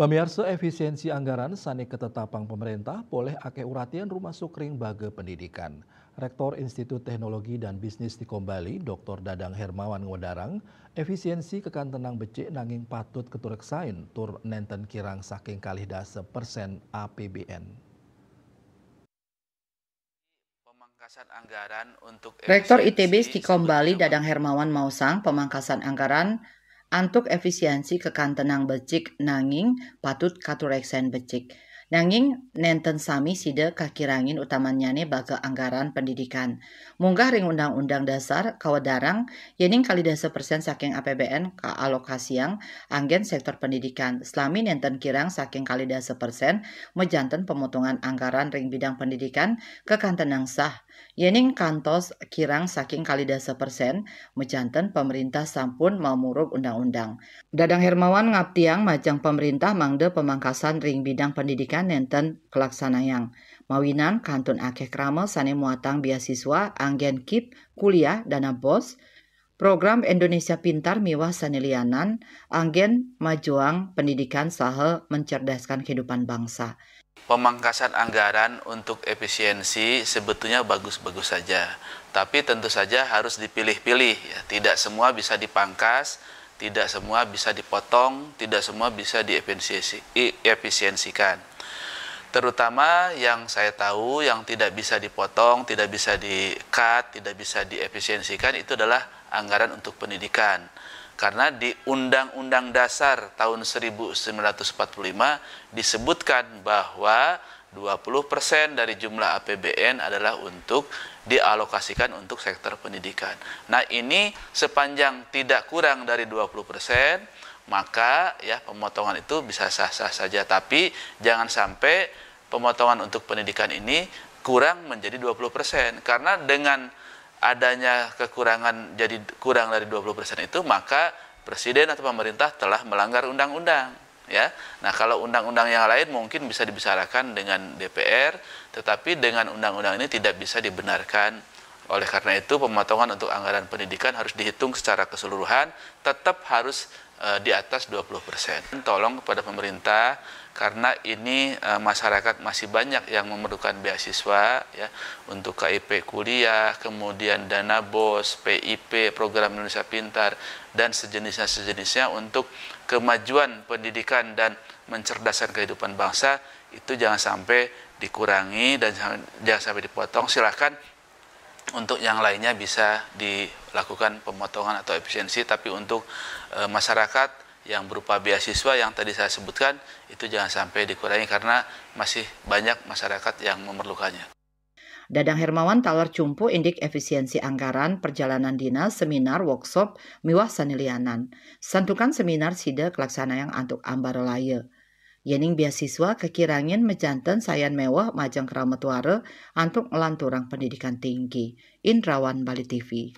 Pamirsa efisiensi anggaran sani ketetapang pemerintah boleh ake uratian rumah sukring bage pendidikan. Rektor Institut Teknologi dan Bisnis di Kombali, Dr. Dadang Hermawan Ngodarang, efisiensi kekantenang becik nanging patut ketureksain tur nenten kirang saking kalih dase persen APBN. Pemangkasan anggaran untuk Rektor ITB efisiensi Stikom Bali Dadang Hermawan Mausang pemangkasan anggaran antuk efisiensi kekantenang becik nanging patut katureksen becik. Nanging nenten sami side kakirangin utamanyane baga anggaran pendidikan. Munggah ring undang-undang dasar kawadarang yening kali dasa persen saking APBN ka alokasiang anggen sektor pendidikan. Selami nenten kirang saking kali dasa persen mejanten pemotongan anggaran ring bidang pendidikan kekantenang sah. Yening kantos kirang saking kali dasa persen mejanten pemerintah sampun mau murug undang-undang. Dadang Hermawan ngaptiang majang pemerintah mangde pemangkasan ring bidang pendidikan nenten kelaksanayang. Mawinan kantun akeh krama sane muatang beasiswa anggen KIP, kuliah, dana BOS, program Indonesia Pintar miwah sanelianan, anggen majuang pendidikan saha mencerdaskan kehidupan bangsa. Pemangkasan anggaran untuk efisiensi sebetulnya bagus-bagus saja, tapi tentu saja harus dipilih-pilih. Ya. Tidak semua bisa dipangkas, tidak semua bisa dipotong, tidak semua bisa diefisiensikan. Terutama yang saya tahu yang tidak bisa dipotong, tidak bisa di-cut, tidak bisa diefisiensikan itu adalah anggaran untuk pendidikan. Karena di Undang-Undang Dasar tahun 1945 disebutkan bahwa 20% dari jumlah APBN adalah untuk dialokasikan untuk sektor pendidikan. Nah, ini sepanjang tidak kurang dari 20%, maka ya pemotongan itu bisa sah-sah saja, tapi jangan sampai pemotongan untuk pendidikan ini kurang menjadi 20%, karena dengan adanya kekurangan jadi kurang dari 20% itu, maka presiden atau pemerintah telah melanggar undang-undang. Ya, nah kalau undang-undang yang lain mungkin bisa dibicarakan dengan DPR, tetapi dengan undang-undang ini tidak bisa dibenarkan. Oleh karena itu pemotongan untuk anggaran pendidikan harus dihitung secara keseluruhan, tetap harus di atas 20%. Tolong kepada pemerintah, karena ini masyarakat masih banyak yang memerlukan beasiswa ya, untuk KIP kuliah, kemudian dana BOS, PIP, program Indonesia Pintar, dan sejenisnya untuk kemajuan pendidikan dan mencerdaskan kehidupan bangsa. Itu jangan sampai dikurangi dan jangan sampai dipotong. Silakan untuk yang lainnya bisa dilakukan pemotongan atau efisiensi, tapi untuk masyarakat yang berupa beasiswa yang tadi saya sebutkan itu jangan sampai dikurangi karena masih banyak masyarakat yang memerlukannya. Dadang Hermawan talar cumpu indik efisiensi anggaran perjalanan dinas seminar workshop miwah sanilianan. Santukan seminar sida kelaksana yang antuk ambarolaya. Yening beasiswa kekirangin mejanten sayan mewah majang keramat ware antuk melanturang pendidikan tinggi. Indrawan Bali TV.